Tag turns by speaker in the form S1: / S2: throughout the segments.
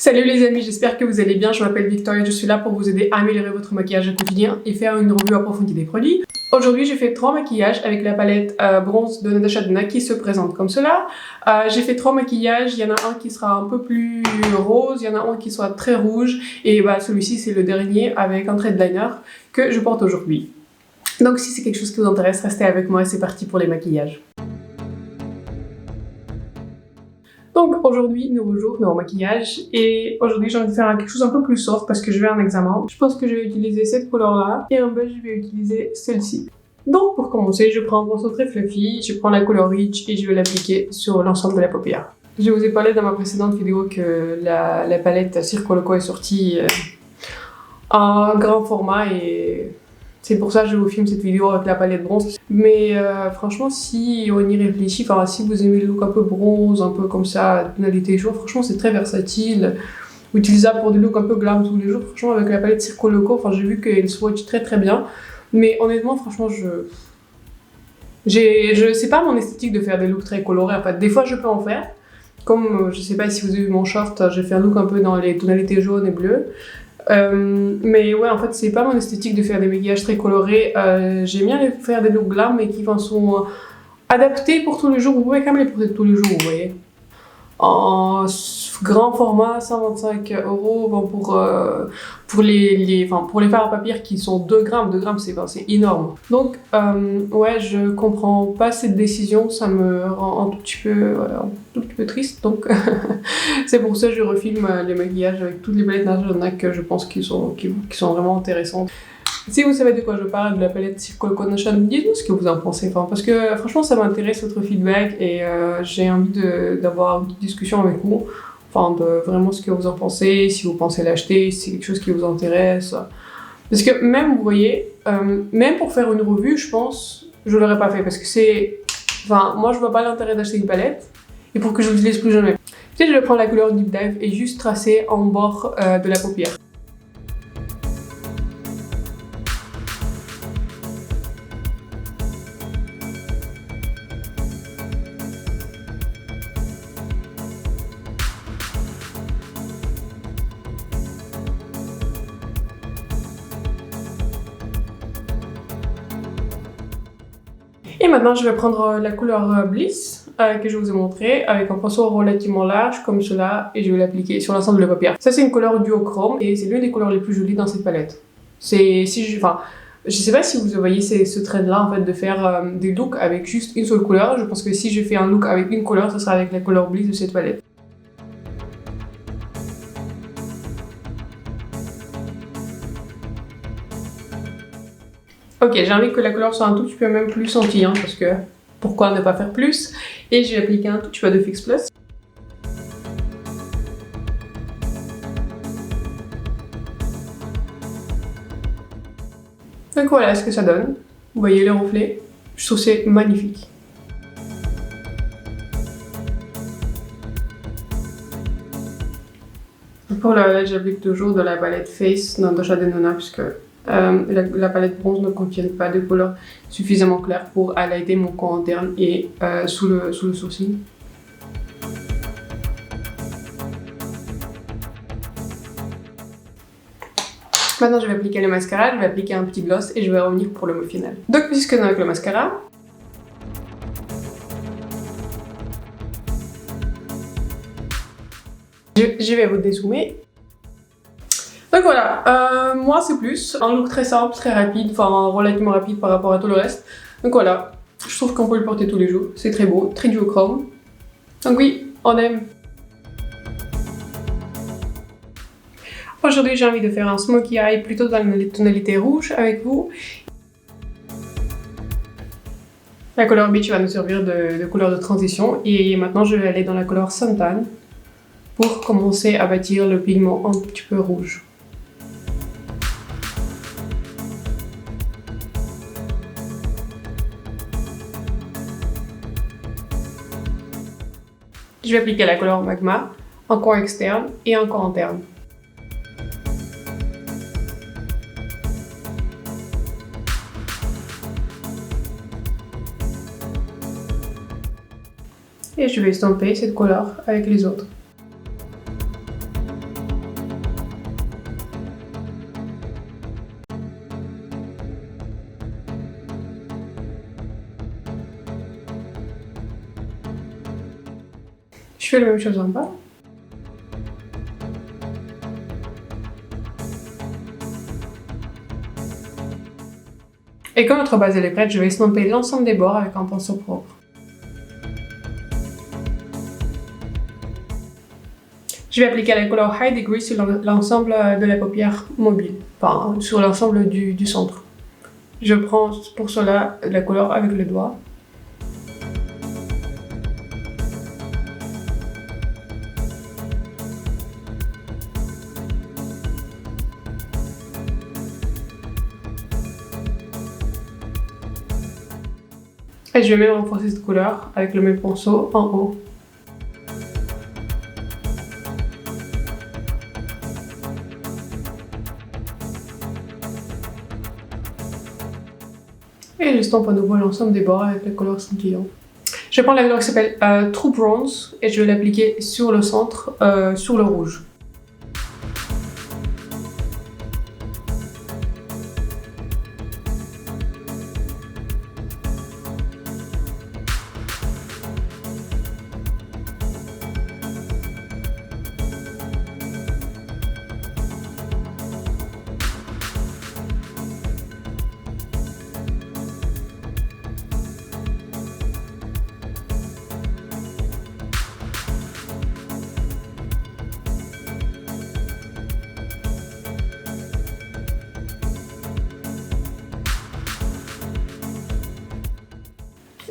S1: Salut les amis, j'espère que vous allez bien. Je m'appelle Victoria, je suis là pour vous aider à améliorer votre maquillage au quotidien et faire une revue approfondie des produits. Aujourd'hui, j'ai fait 3 maquillages avec la palette bronze de Natasha Denona qui se présente comme cela. J'ai fait 3 maquillages, il y en a un qui sera un peu plus rose, il y en a un qui sera très rouge et celui-ci c'est le dernier avec un trait de liner que je porte aujourd'hui. Donc si c'est quelque chose qui vous intéresse, restez avec moi et c'est parti pour les maquillages. Donc aujourd'hui, nouveau jour, nouveau maquillage et aujourd'hui j'ai envie de faire quelque chose un peu plus soft parce que je vais à un examen. Je pense que je vais utiliser cette couleur là et en bas je vais utiliser celle-ci. Donc pour commencer, je prends un pinceau très fluffy, je prends la couleur Rich et je vais l'appliquer sur l'ensemble de la paupière. Je vous ai parlé dans ma précédente vidéo que la palette Circo Loco est sortie en grand format et c'est pour ça que je vous filme cette vidéo avec la palette bronze. Mais franchement, si on y réfléchit, si vous aimez le look un peu bronze, un peu comme ça, tonalité jour, franchement c'est très versatile. Utilisable pour des looks un peu glam tous les jours. Franchement avec la palette Circo Loco, j'ai vu qu'elle swatch très bien. Mais honnêtement, franchement, c'est pas mon esthétique de faire des looks très colorés. En fait, des fois je peux en faire. Comme, je sais pas si vous avez vu mon short, j'ai fait un look un peu dans les tonalités jaunes et bleues. Mais ouais, en fait, c'est pas mon esthétique de faire des maquillages très colorés. J'aime bien faire des looks glam, mais qui sont adaptés pour tous les jours. Vous pouvez quand même les porter tous les jours, vous voyez. En grand format, 125 € pour les fards à paupières qui sont 2 grammes. 2 grammes, c'est énorme. Donc, ouais, je comprends pas cette décision. Ça me rend un tout petit peu triste. Donc, c'est pour ça que je refilme les maquillages avec toutes les palettes Natasha que je pense qui sont vraiment intéressantes. Si vous savez de quoi je parle, de la palette Circo Loco Natasha, dites-moi ce que vous en pensez. Parce que franchement, ça m'intéresse votre feedback et j'ai envie d'avoir une discussion avec vous. De vraiment ce que vous en pensez, si vous pensez l'acheter, si c'est quelque chose qui vous intéresse. Parce que même, vous voyez, même pour faire une revue, je pense, je l'aurais pas fait. Parce que c'est... moi, je vois pas l'intérêt d'acheter une palette et pour que je l'utilise plus jamais. Peut-être je vais prendre la couleur Deep Dive et juste tracer en bord de la paupière. Et maintenant, je vais prendre la couleur Bliss que je vous ai montré avec un pinceau relativement large comme cela et je vais l'appliquer sur l'ensemble de la paupière. Ça, c'est une couleur duochrome et c'est l'une des couleurs les plus jolies dans cette palette. Je sais pas si vous voyez ce trend-là en fait de faire des looks avec juste une seule couleur. Je pense que si je fais un look avec une couleur, ce sera avec la couleur Bliss de cette palette. Ok, j'ai envie que la couleur soit un tout petit peu même plus sentie, parce que pourquoi ne pas faire plus? Et j'ai appliqué un tout petit peu de Fix Plus. Donc voilà ce que ça donne. Vous voyez les reflets? Je trouve que c'est magnifique. Pour là, j'applique toujours de la palette Face dans Natasha Denona puisque la palette bronze ne contient pas de couleur suffisamment claire pour highlighter mon coin interne et sous le sourcil. Maintenant je vais appliquer le mascara, je vais appliquer un petit gloss et je vais revenir pour le mot final. Donc puisque avec le mascara, je vais vous dézoomer. Donc voilà, moi c'est plus un look très simple, très rapide, relativement rapide par rapport à tout le reste. Donc voilà, je trouve qu'on peut le porter tous les jours, c'est très beau, très duochrome. Donc oui, on aime. Aujourd'hui j'ai envie de faire un smokey eye plutôt dans les tonalités rouges avec vous. La couleur Beach va nous servir de couleur de transition et maintenant je vais aller dans la couleur Suntan pour commencer à bâtir le pigment un petit peu rouge. Je vais appliquer la couleur Magma, un coin externe et un coin interne. Et je vais estomper cette couleur avec les autres. Je fais la même chose en bas. Et quand notre base elle est prête, je vais estomper l'ensemble des bords avec un pinceau propre. Je vais appliquer la couleur High Degree sur l'ensemble de la paupière mobile, enfin sur l'ensemble du centre. Je prends pour cela la couleur avec le doigt. Et je vais même renforcer cette couleur avec le même pinceau en haut. Et j'estompe à nouveau l'ensemble des bords avec la couleur scintillant. Je prends la couleur qui s'appelle True Bronze et je vais l'appliquer sur le centre, sur le rouge.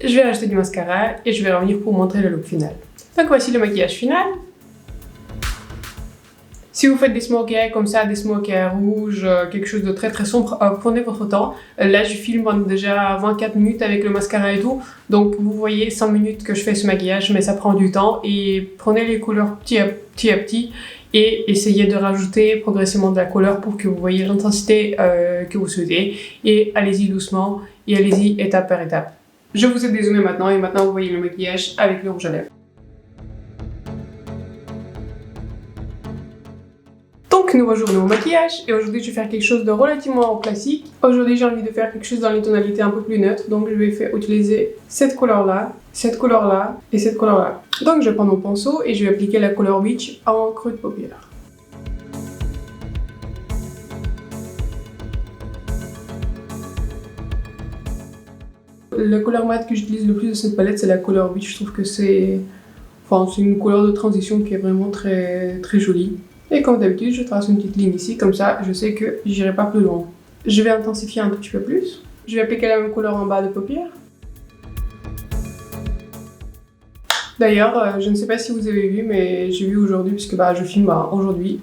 S1: Je vais rajouter du mascara et je vais revenir pour montrer le look final. Donc voici le maquillage final. Si vous faites des smokey eyes comme ça, des smokey eyes rouges, quelque chose de très sombre, prenez votre temps. Là je filme déjà 24 minutes avec le mascara et tout. Donc vous voyez 5 minutes que je fais ce maquillage, mais ça prend du temps. Et prenez les couleurs petit à petit et essayez de rajouter progressivement de la couleur pour que vous voyez l'intensité que vous souhaitez. Et allez-y doucement et allez-y étape par étape. Je vous ai dézoomé maintenant et maintenant vous voyez le maquillage avec le rouge à lèvres. Donc nouveau jour, nouveau maquillage et aujourd'hui je vais faire quelque chose de relativement classique. Aujourd'hui j'ai envie de faire quelque chose dans les tonalités un peu plus neutres, donc je vais utiliser cette couleur là et cette couleur là. Donc je vais prendre mon pinceau et je vais appliquer la couleur Witch en creux de paupière. La couleur mate que j'utilise le plus de cette palette, c'est la couleur Witch. Je trouve que c'est une couleur de transition qui est vraiment très jolie. Et comme d'habitude, je trace une petite ligne ici, comme ça je sais que j'irai pas plus loin. Je vais intensifier un tout petit peu plus. Je vais appliquer la même couleur en bas de paupière. D'ailleurs, je ne sais pas si vous avez vu, mais j'ai vu aujourd'hui, puisque je filme aujourd'hui.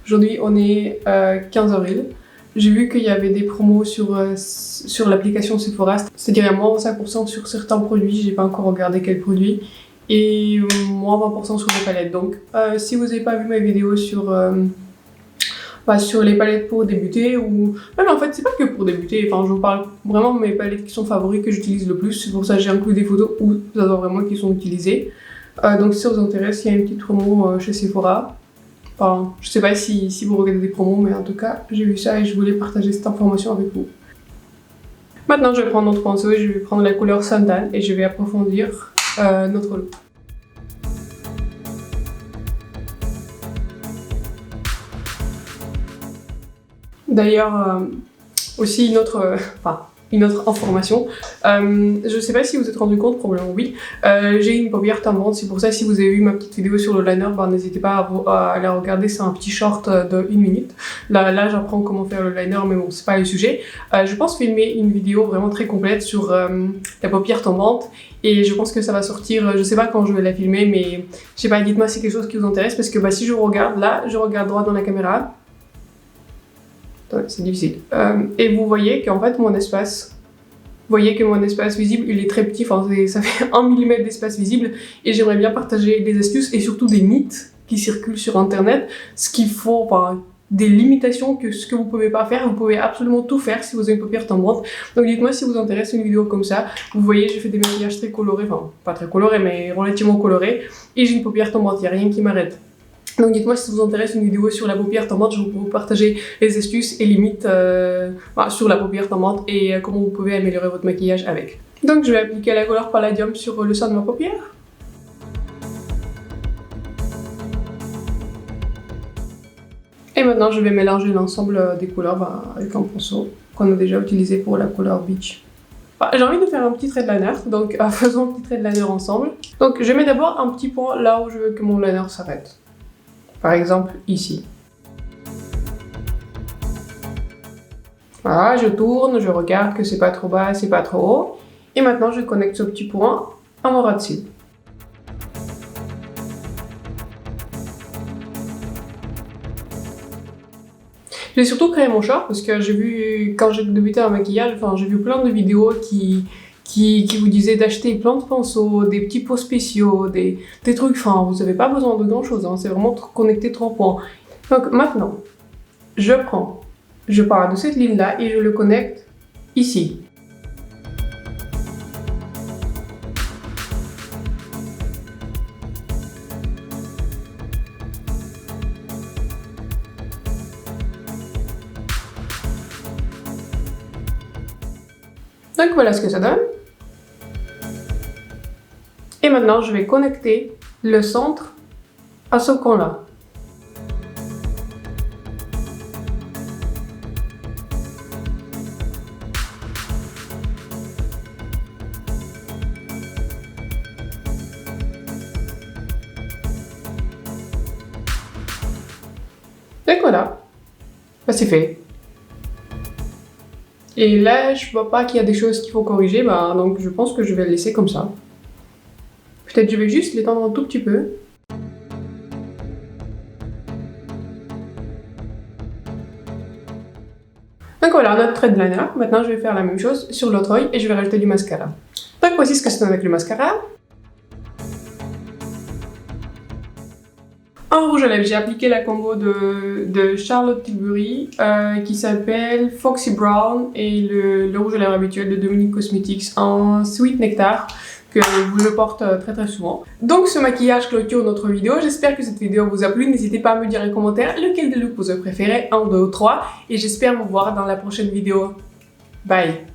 S1: Aujourd'hui on est 15 avril. J'ai vu qu'il y avait des promos sur l'application Sephora, c'est-à-dire il y a moins 5% sur certains produits, j'ai pas encore regardé quels produits, et moins 20% sur les palettes. Donc si vous n'avez pas vu ma vidéo sur les palettes pour débuter, ou même en fait c'est pas que pour débuter, je vous parle vraiment de mes palettes qui sont favorites, que j'utilise le plus, c'est pour ça que j'ai inclus des photos où j'adore vraiment qui sont utilisées. Donc si ça vous intéresse, il y a une petite promo chez Sephora. Enfin, je sais pas si vous regardez des promos, mais en tout cas, j'ai vu ça et je voulais partager cette information avec vous. Maintenant, je vais prendre notre pinceau et je vais prendre la couleur Suntan et je vais approfondir notre look. D'ailleurs, aussi une autre information, je sais pas si vous vous êtes rendu compte, probablement oui, j'ai une paupière tombante, c'est pour ça si vous avez vu ma petite vidéo sur le liner, n'hésitez pas à la regarder, c'est un petit short de 1 minute. Là j'apprends comment faire le liner, mais bon c'est pas le sujet. Je pense filmer une vidéo vraiment très complète sur la paupière tombante et je pense que ça va sortir, je sais pas quand je vais la filmer, mais je sais pas, dites-moi si c'est quelque chose qui vous intéresse parce que si je regarde là, je regarde droit dans la caméra. C'est difficile. Et vous voyez qu'en fait mon espace visible il est très petit, ça fait 1 mm d'espace visible et j'aimerais bien partager des astuces et surtout des mythes qui circulent sur internet, ce qu'il faut, des limitations, que ce que vous pouvez pas faire, vous pouvez absolument tout faire si vous avez une paupière tombante. Donc dites-moi si vous intéresse une vidéo comme ça. Vous voyez, j'ai fait des maquillages très colorés, pas très colorés mais relativement colorés et j'ai une paupière tombante, il n'y a rien qui m'arrête. Donc dites-moi si ça vous intéresse une vidéo sur la paupière tombante, je vais vous partager les astuces et limites sur la paupière tombante et comment vous pouvez améliorer votre maquillage avec. Donc je vais appliquer la couleur Palladium sur le sein de ma paupière. Et maintenant, je vais mélanger l'ensemble des couleurs avec un pinceau qu'on a déjà utilisé pour la couleur Beach. J'ai envie de faire un petit trait de liner, donc faisons un petit trait de liner ensemble. Donc je mets d'abord un petit point là où je veux que mon liner s'arrête. Par exemple ici. Voilà, je tourne, je regarde que c'est pas trop bas, c'est pas trop haut. Et maintenant je connecte ce petit point à mon ras de cils. J'ai surtout créé mon short parce que j'ai vu, quand j'ai débuté en maquillage, j'ai vu plein de vidéos qui vous disaient d'acheter plein de pinceaux, des petits pots spéciaux, des trucs, vous n'avez pas besoin de grand chose, c'est vraiment connecter 3 points. Donc maintenant, je pars de cette ligne-là et je le connecte ici. Donc voilà ce que ça donne. Et maintenant, je vais connecter le centre à ce coin-là. Donc voilà, c'est fait. Et là, je vois pas qu'il y a des choses qu'il faut corriger, donc je pense que je vais le laisser comme ça. Peut-être je vais juste l'étendre un tout petit peu. Donc voilà, notre trait de liner. Maintenant, je vais faire la même chose sur l'autre œil et je vais rajouter du mascara. Donc voici ce que c'est avec le mascara. En rouge à lèvres, j'ai appliqué la combo de Charlotte Tilbury qui s'appelle Foxy Brown et le rouge à lèvres habituel de Dominique Cosmetics en Sweet Nectar que je porte très très souvent. Donc ce maquillage clôture notre vidéo. J'espère que cette vidéo vous a plu. N'hésitez pas à me dire en commentaire lequel des looks vous préférez, 1, 2 ou 3. Et j'espère vous voir dans la prochaine vidéo. Bye!